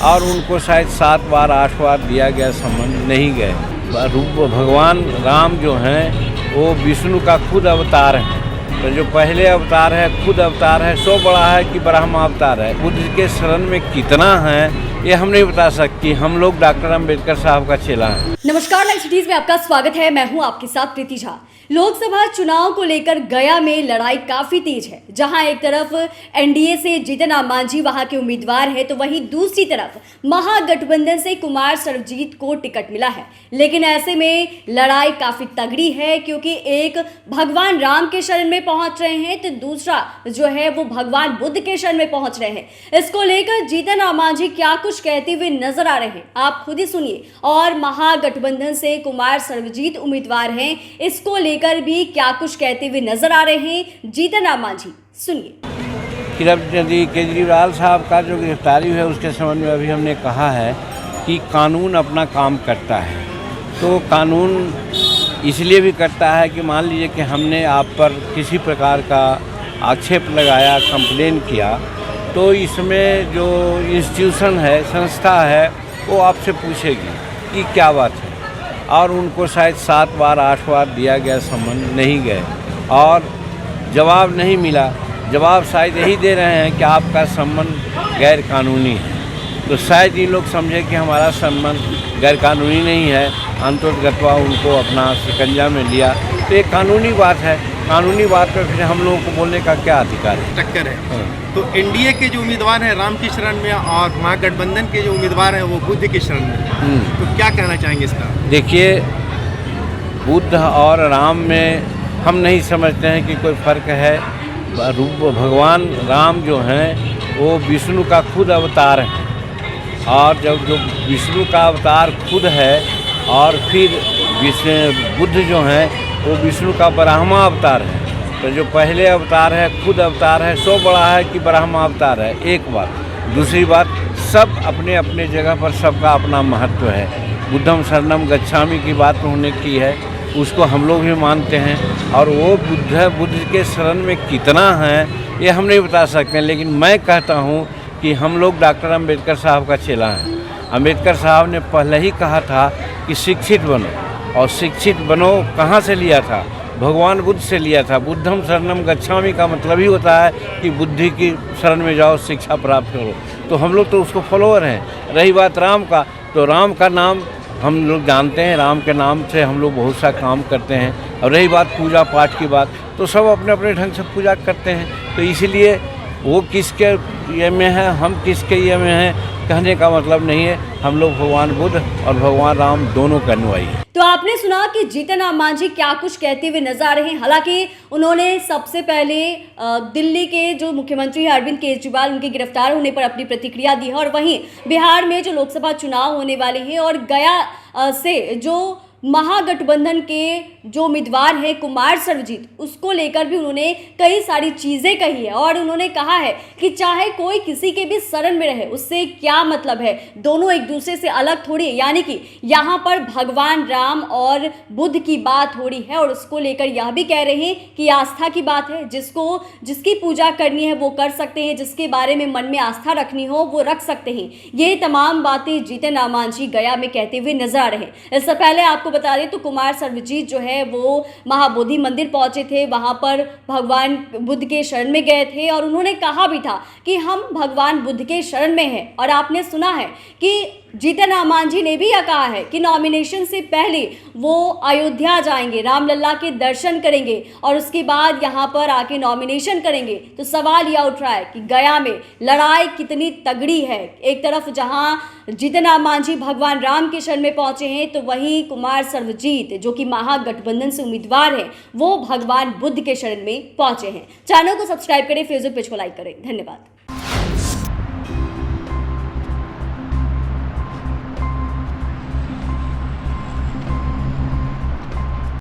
और उनको शायद 7 बार 8 बार दिया गया सम्मान नहीं गए। भगवान राम जो हैं वो विष्णु का खुद अवतार है। तो जो पहले अवतार है खुद अवतार है, सो बड़ा है कि ब्रह्मा अवतार है। बुद्ध के शरण में कितना है ये हम नहीं बता सकती। हम लोग डॉक्टर अम्बेडकर साहब का चेला है। नमस्कार, लाइव सिटीज में आपका स्वागत है। मैं हूं आपके साथ प्रीति झा। लोकसभा चुनाव को लेकर गया में लड़ाई काफी तेज है। जहां एक तरफ एनडीए से जीतन राम मांझी वहां के उम्मीदवार है, तो वहीं दूसरी तरफ महागठबंधन से कुमार सर्वजीत को टिकट मिला है। लेकिन ऐसे में लड़ाई काफी तगड़ी है, क्योंकि एक भगवान राम के शरण में पहुंच रहे हैं, तो दूसरा जो है वो भगवान बुद्ध के शरण में पहुंच रहे हैं। इसको लेकर जीतन राम मांझी क्या कुछ कहते हुए नजर आ रहे हैं, आप खुद ही सुनिए। और महागठबंधन से कुमार सर्वजीत उम्मीदवार हैं, इसको लेकर भी क्या कुछ कहते हुए नजर आ रहे हैं जीतन राम मांझी, सुनिए। यदि केजरीवाल साहब का जो गिरफ्तारी है उसके संबंध में अभी हमने कहा है कि कानून अपना काम करता है। तो कानून इसलिए भी करता है कि मान लीजिए कि हमने आप पर किसी प्रकार का आक्षेप लगाया, कंप्लेन किया, तो इसमें जो इंस्टीट्यूशन है, संस्था है, वो आपसे पूछेगी कि क्या बात है। और उनको शायद 7 बार 8 बार दिया गया सम्मान नहीं गए और जवाब नहीं मिला। जवाब शायद यही दे रहे हैं कि आपका सम्मान गैर कानूनी है। तो शायद ये लोग समझे कि हमारा सम्मान गैर कानूनी नहीं है, अंततः उनको अपना शिकंजा में लिया। तो ये कानूनी बात है। कानूनी बात पर फिर हम लोगों को बोलने का क्या अधिकार है? टक्कर है। तो एनडीए के जो उम्मीदवार हैं राम की शरण में और महागठबंधन के जो उम्मीदवार हैं वो बुद्ध की शरण में, तो क्या कहना चाहेंगे इसका? देखिए, बुद्ध और राम में हम नहीं समझते हैं कि कोई फ़र्क है। भगवान राम जो हैं वो विष्णु का खुद अवतार है, और जब जो विष्णु का अवतार खुद है और फिर बुद्ध जो हैं वो विष्णु का ब्रह्मा अवतार है। तो जो पहले अवतार है खुद अवतार है, सो बड़ा है कि ब्रह्मा अवतार है, एक बात। दूसरी बात, सब अपने अपने जगह पर सबका अपना महत्व है। बुद्धम शरणम गच्छामि की बात उन्होंने की है, उसको हम लोग भी मानते हैं। और वो बुद्ध के शरण में कितना है ये हम नहीं बता सकते हैं। लेकिन मैं कहता हूँ कि हम लोग डॉक्टर अम्बेडकर साहब का चेला है। अम्बेडकर साहब ने पहले ही कहा था कि शिक्षित बनो, और शिक्षित बनो कहाँ से लिया था? भगवान बुद्ध से लिया था। बुद्धम शरणम गच्छामि का मतलब ही होता है कि बुद्धि की शरण में जाओ, शिक्षा प्राप्त करो। तो हम लोग तो उसको फॉलोअर हैं। रही बात राम का, तो राम का नाम हम लोग जानते हैं, राम के नाम से हम लोग बहुत सा काम करते हैं। और रही बात पूजा पाठ की बात, तो सब अपने अपने ढंग से पूजा करते हैं। तो इसीलिए वो किसके ये में है, हम किसके ये में हैं, कहने का मतलब नहीं है। हम लोग भगवान बुद्ध और भगवान राम दोनों का अनुयायी हैं। तो आपने सुना कि जीतन राम मांझी क्या कुछ कहते हुए नजर आ रहे हैं। हालांकि उन्होंने सबसे पहले दिल्ली के जो मुख्यमंत्री हैं अरविंद केजरीवाल, उनके गिरफ्तार होने पर अपनी प्रतिक्रिया दी है। और वहीं बिहार में जो लोकसभा चुनाव होने वाले हैं और गया से जो महागठबंधन के जो उम्मीदवार हैं कुमार सर्वजीत, उसको लेकर भी उन्होंने कई सारी चीज़ें कही है। और उन्होंने कहा है कि चाहे कोई किसी के भी शरण में रहे, उससे क्या मतलब है, दोनों एक दूसरे से अलग थोड़ी है। यानी कि यहाँ पर भगवान राम और बुद्ध की बात हो रही है। और उसको लेकर यह भी कह रहे हैं कि आस्था की बात है, जिसकी पूजा करनी है वो कर सकते हैं, जिसके बारे में मन में आस्था रखनी हो वो रख सकते हैं। ये तमाम बातें जीतन राम मांझी गया में कहते हुए नजर आ रहे हैं। इससे पहले आपको बता दें तो कुमार सर्वजीत जो है वो महाबोधि मंदिर पहुंचे थे, वहां पर भगवान बुद्ध के शरण में गए थे। और उन्होंने कहा भी था कि हम भगवान बुद्ध के शरण में हैं। और आपने सुना है कि जीतन राम मांझी ने भी यह कहा है कि नॉमिनेशन से पहले वो अयोध्या जाएंगे, रामलला के दर्शन करेंगे और उसके बाद यहाँ पर आके नॉमिनेशन करेंगे। तो सवाल यह उठ रहा है कि गया में लड़ाई कितनी तगड़ी है। एक तरफ जहाँ जीतन राम मांझी भगवान राम के शरण में पहुंचे हैं, तो वहीं कुमार सर्वजीत जो कि महागठबंधन से उम्मीदवार हैं, वो भगवान बुद्ध के शरण में पहुंचे हैं। चैनल को सब्सक्राइब करें, फेसबुक पेज को लाइक करें। धन्यवाद।